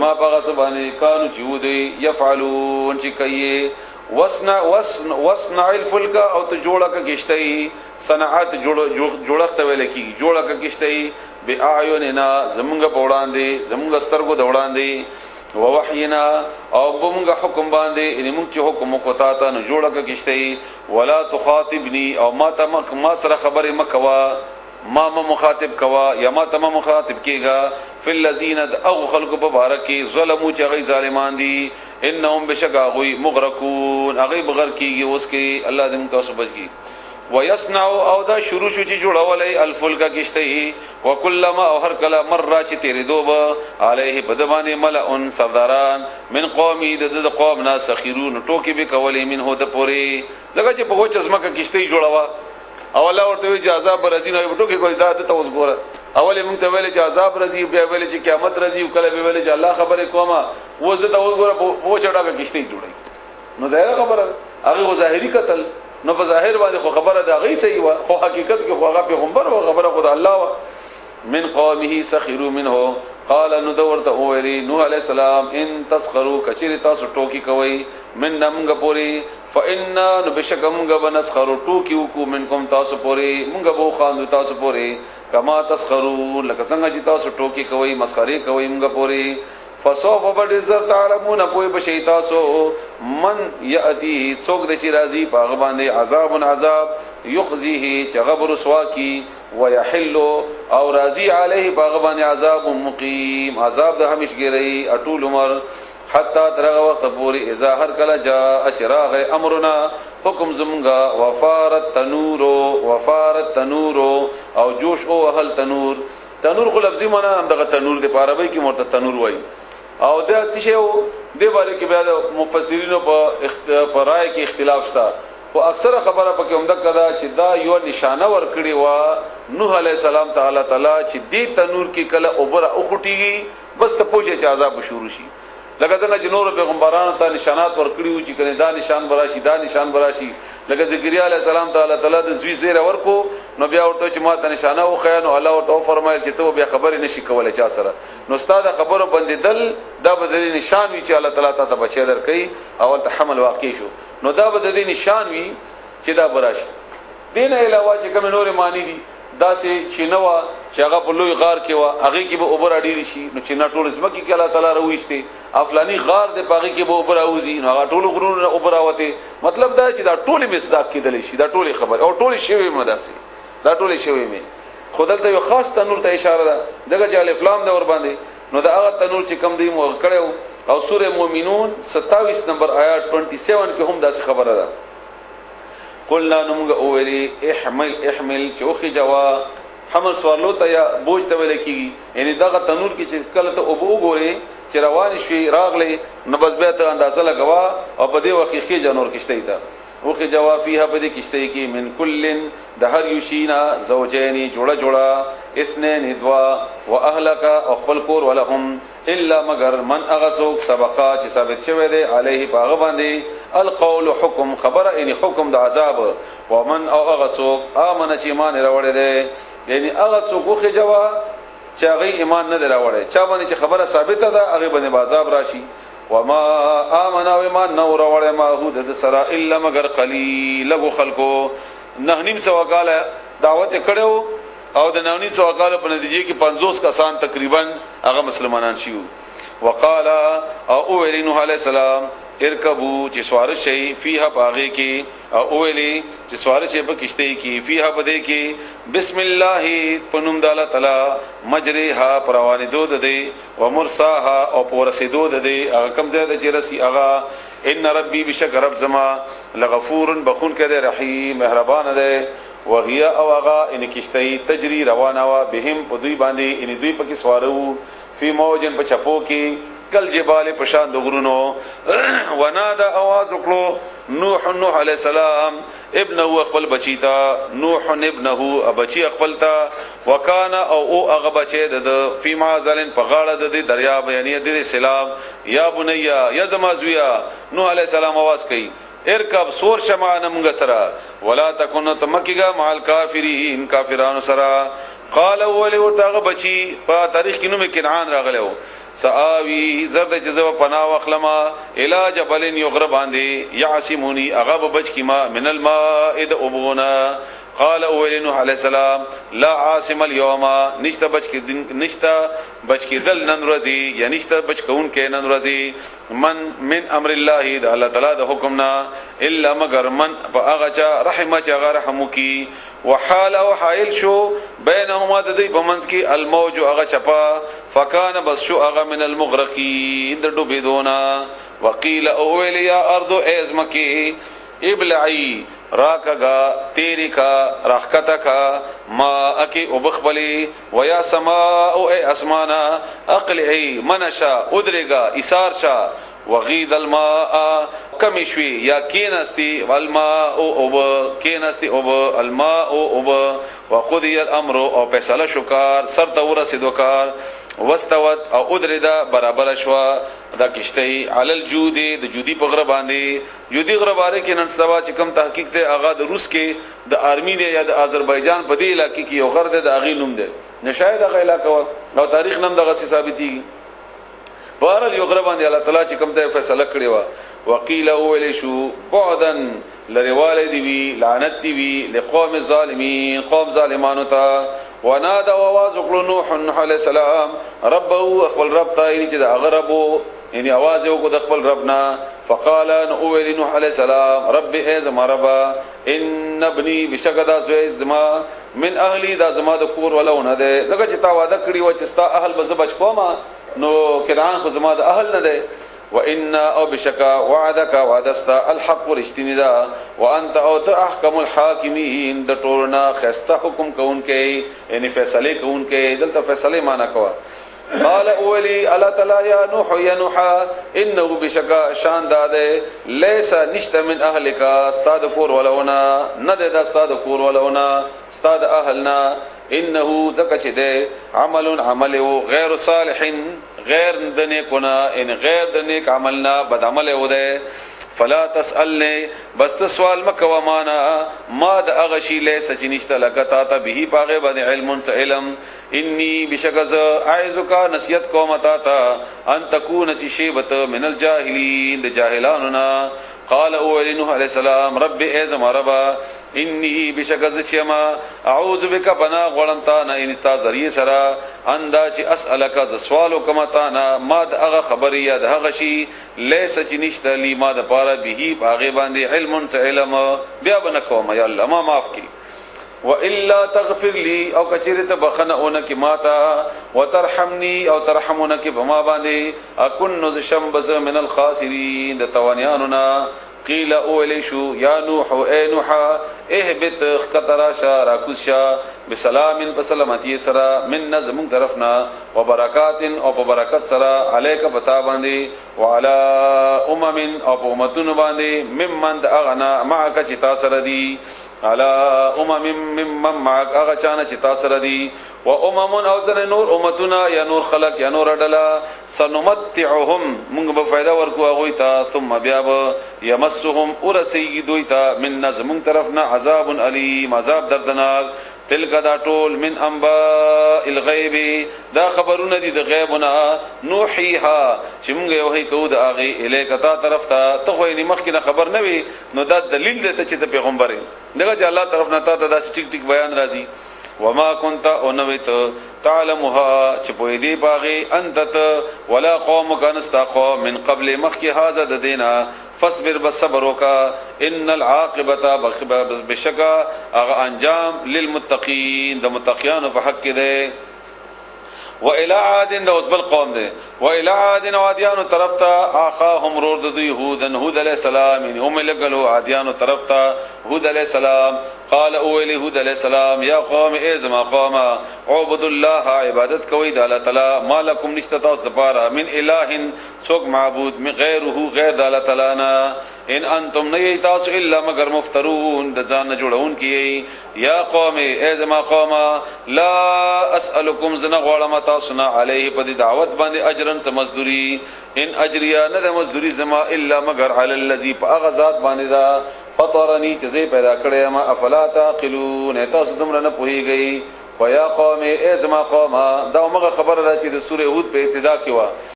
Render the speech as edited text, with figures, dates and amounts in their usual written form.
بما بغصبانی کانو چودی یفعلون چی کئی وصنع الفلک او تو جوڑا کا کشتی صنعات جوڑخت ویلکی جوڑا کا کشتی بی اعیننا زمونگا پوڑاندے زمونگا سترگو دوڑاندے ووحینا او بمونگا حکم باندے انہی مونگ چی حکم کتاتا نو جوڑا کا کشتی ولا تخاطبنی او ما سر خبر مکوا ما مخاطب کوا یا ما تما مخاطب کیگا فی الذین او خلق ببارکی ظلمو چغی ظالمان دی انہم بشک آغوی مغرقون اغی بغر کیگی اس کی اللہ دن کا سبج کی ویسنعو او دا شروع شو چی جوڑا ولی الفلکا کشتی وکلما او ہر کلا مرہ چی تیری دوبا علیہ بدبانی ملعن سرداران من قومی دد قومنا سخیرون ٹوکی بھی کولی من ہو دا پوری لگا چی پہو چسمہ کا کشتی جوڑا وا اولا ورته وی چې عذاب راځي نو په ټوکې کوي دا ته اوس ګوره اول موږ ته ویل چې عذاب راځي بیا ویل چې قیامت راځي او کله ویل چې الله خبره کومه اوس ته اوس ګوره په چړه کې کشته جوړي نو ظاهر خبره هغه ظاهري قتل نو په ظاهر باندې خو خبره دا غي صحیح و خو حقیقت کې خو هغه پیغمبر او خبره خدای الله من قومه سخروا منه قال ندورت اولی نوح علیہ السلام ان تسخروا کچری تاسو ټوکی کوي من نمغه پوری فإنا نبشکمغه بنسخروا ټوکی وکو منکم تاسو پوری مونږ بو خان تاسو پوری کما تسخروا لکه څنګه چې تاسو ټوکی کوي مسخري کوي مونږ پوری فسوف بدزر تعلمون پوی بشی تاسو من یاتی څوک د چی راضی پاغ باندې عذاب یخزیه چغبر سواکی ويحل او راضی علیه باغبان عذاب مقیم عذاب د همیشګری اټول عمر حتا ترغه وخت پوری اذا هر کله جاء چراغ امرنا حکم زمغا وفارت تنور او جوش او اهل تنور خو لفظی معنا هم دغه تنور د عربی کې مرته تنور وای او د تشو د باره کې بیا مفسرینو په رائے کې اختلاف شته او اکثر خبره پکې هم د کدا چې دا یو نشانه ور کړی و نوح علیہ السلام تعالی چې دې تنور کې کله اوبره او خټیږي بس ته پوښي چې عذاب شروع شي لکه څنګه چې نور پیغمبرانو ته نشانات ور کړی و چې کنه دا نشان براشي دا نشان براشي لکه زکریا علیہ السلام تعالی د زوی زیره ورکو نو بیا ورته چې ما ته نشانه و خیانو الله ورته فرمایل چې ته بیا خبرې نشي کولای چا سره نو استاد خبرو باندې دل دا بدلی نشان وی چې الله تعالی ته بچی درکې او ته حمل واقع شو نو دا بدلی نشان وی چې دا براشي دین علاوه چې کوم نور معنی دي دا سي چینوا چې هغه په لوی غار کې وا هغه کې به اوبر اډيري شي نو چې نه ټول اسمه کې الله تعالی رويشته افلاني غار د باغ کې به اوبر اوزي نو هغه ټول غرونه اوبر اوته مطلب دا چې دا ټول مصداق کېدل شي دا ټول خبر او ټول شی مداسي دا ټول شی می خدای یو خاص تنور ته اشاره ده دغه چې الف لام د ور باندې نو دا هغه تنور چې کم دی مو کړو او سوره مومنون 27 نمبر آیات 27 کې هم داسې خبره ده قلنا نمغ اولی احمل چوخی جوا حمل سوارلو تا یا بوج تا ویلے کی یعنی داغا تنور کی چیز کلتا ابو گوری چی روانی شوی راغ لے نبز بیتا اندازہ لگوا او پدے وقی خی جانور کشتی تا وقی جوا فیها پدے کشتی کی من کلن دہر یوشینا زوجینی جوڑا جوڑا اثنین دوا و اہلکا اخبل کور ولہم الا مگر من اغسوک سبقا چی ثابت شوه دے علیہ پاغباندے القول حکم خبر یعنی حکم دا عذاب ومن او اغسوک آمن چی ایمان روڑے دے یعنی اغسوک وخی جوا چی اغی ایمان ندر روڑے چا بانی چی خبر ثابت دا اغی بانی بازاب راشی وما آمن او ایمان نو روڑے ما حود سرا الا مگر قلیل لگو خلقو نهنیم سوکال دعوت کڑے ہو او د 1900 کال په نتیجه کې 50 کسان تقریبا هغه مسلمانان شيو وقال او ویلی نوح علیہ السلام ارکبو چې سوار شي فيها باغې کې او ویلی چې سوار شي په کشته کې فيها بده کې بسم الله پنوم د الله تعالی مجريها پروانه دود دی ومرساها او پورسه دود دی هغه کم ځای د چرسی هغه ان ربي بشک رب زما لغفور بخون کده رحیم مهربان ده وهي او اغا ان کشتئی تجری روانه وا بهم پدوی باندې ان دوی پکې سوارو فی موجن په چپو کې کل جبال پشان دغرونو ونادا आवाज وکړو نوح علیہ السلام ابنه خپل بچیتا نوح ابنه بچی خپلتا وکانا او هغه بچی د فی معزلن په غاړه د دریاب یعنی د سلام یا بنیا یا زمازویا نوح علیہ السلام आवाज کوي ارکب سور شمان منگ سرا ولا تکن تمکیگا مال کافرین کافران سرا قال اولی ورطاق بچی پا تاریخ کنو میں کنعان راغلے ہو سآوی زرد جزو پناه واخلما الی جبل یغرب باندې یعصمونی اغب بچ کما من الماء د ابونا قال اول نوح علیہ السلام لا عاصم اليوم نشتا بچ کی دل نن ورځي یا نشتا بچ کون کې نن ورځي من امر الله د الله تعالی د حکمنا الا مگر من باغچا رحمه چا رحم کی وحال او حائل شو بینهما د دې بمنځ کې الموج هغه چپا فکان بس شو هغه من المغرقین د ډوبېدونا وقيل اول یا ارض ازمکی ابلعی راکگا تیری کا راکتا کا ما اکی ابخبلی ویا سماء اے اسمانا اقلعی منشا ادرگا اسارشا وغید الماء کمشوی یا کینستی والماء اب کینستی اب الماء اب وقضی الامر او پیسل شکار سر تور سدوکار واستوت او ادردا برابر شوا دا کشتی علی الجود د جودی په غره باندې جودی غره باندې کې نن سبا چې کوم تحقیق ته اغا د روس کې د آرمینیا یا د آذربایجان په دی علاقې کې یو غره د اغي نوم ده نشاید هغه علاقې او تاریخ نم دغه ثابتي بهر یو غره باندې الله تعالی چې کوم ته فیصله کړی و وقیل اول شو بعدن لرواله دی وی لعنت دی وی لقوم الظالمین قوم ظالمانو ته ونادى وواز نوح عليه السلام ربه اخبر رب تايني چې دا غربو یعنی आवाज یو کو د خپل ربنا فقال اول نوح عليه السلام رب ازم ربا ان ابني بشکدا زما من اهلي دا زما د کور ولونه ده زګه چې تا وعده کړی و چې ستا اهل به زبچ کوما نو کړهان خو زما د اهل نه ده وان او بشکا وعدك وعدست الحق ورشتندا وانت او احكم الحاكمين د ټولنا خسته حکم کوونکې یعنی فیصله کوونکې دلته فیصله معنا کوا قال اولي الله تعالی یا نوح انه بشکا شان داده ليس نشت من اهلك استاد کور ولونا نه د استاد کور ولونا استاد اهلنا انه زکه ده عمل غیر صالح غیر د نیکونه ان غیر د نیک عملنا بد عمل وده فلا تسالني بس سوال مکوا معنا ما د اغشی له سچنيشت لکتا ته به پاغه باندې علم علم انی بشکز اعذک نصیحت کوم تا ان تكون شیبت من الجاهلین د جاهلاننا قال اول نوح علیہ السلام رب اعظم ربا انی بشکز چما اعوذ بک بنا غلمتا نا انتا ذریعہ سرا اندا چ اسالک ز سوالو کما تا نا ما د هغه خبری یا د هغه شی لیس چنیشت لی ما د پاره به باغه باندې علم علم بیا بنکوم یا الله ما معاف کی والا تغفر لي او کچرت بخنونک ماتا وترحمني او ترحمونک بما باندې اكن ذ شمبز من الخاسرين د توانیاننا قیل اولیشو یا نوح اے نوح اهبت خطراشا راکوشا بسلام بسلامتی سرا من نظم طرفنا وبرکات او برکت سرا علیک پتا باندې وعلى او امتون باندې ممن اغنا معك چتا سر دی على ممن معك اغا چانه چتا سر دی و او ذن نور امتنا یا نور خلق یا نور ډلا سنمتعهم موږ به فائدہ ورکو هغه ته ثم بیا يمسهم ورسي دویتا من نظم طرفنا عذاب الیم عذاب دردناک تلک دا ټول من انباء الغیب دا خبرونه دي د غیبنا نوحیها چې موږ یو هی کو د اغه الیک تا طرف ته ته خو یې مخکې خبر نه وي نو دا دلیل دی چې د پیغمبر دغه چې الله طرف نه تا دا ټیک ټیک بیان راځي وما كنت انويت تعلمها چې په دې باغی انت ولا قومك نستقوا من قبل مخي هذا ددينا فاصبر بالصبر وكا ان العاقبه بشكا انجام للمتقين د متقين په حق ده والى عاد د بل قوم ده والى عاد عادیان طرف ته اخاهم رود د يهود علیہ السلام ان هم لګلو عادیان طرف ته هود علیہ السلام قال اول هود علیہ السلام یا قوم ازما قوم عبد الله عبادت کوي د الله تعالی مالکم نشتتاس دپاره من اله څوک معبود من غیره غیر د الله تعالی نه ان انتم نه تاسو الا مگر مفترون د ځان جوړون کیي یا قوم ازما قوم لا اسالکم زنا غوړم تاسو نه علیه په دعوت باندې اجرن سمزدوری ان اجریا نه د مزدوری زما الا مگر علی الذی فاغذات باندې دا فطرنی چې پیدا کړی ما افلا تعقلون تاسو دمر نه پوهیږئ ويا قوم ای زما قوم دا موږ خبره ده چې د سوره هود په ابتدا کې و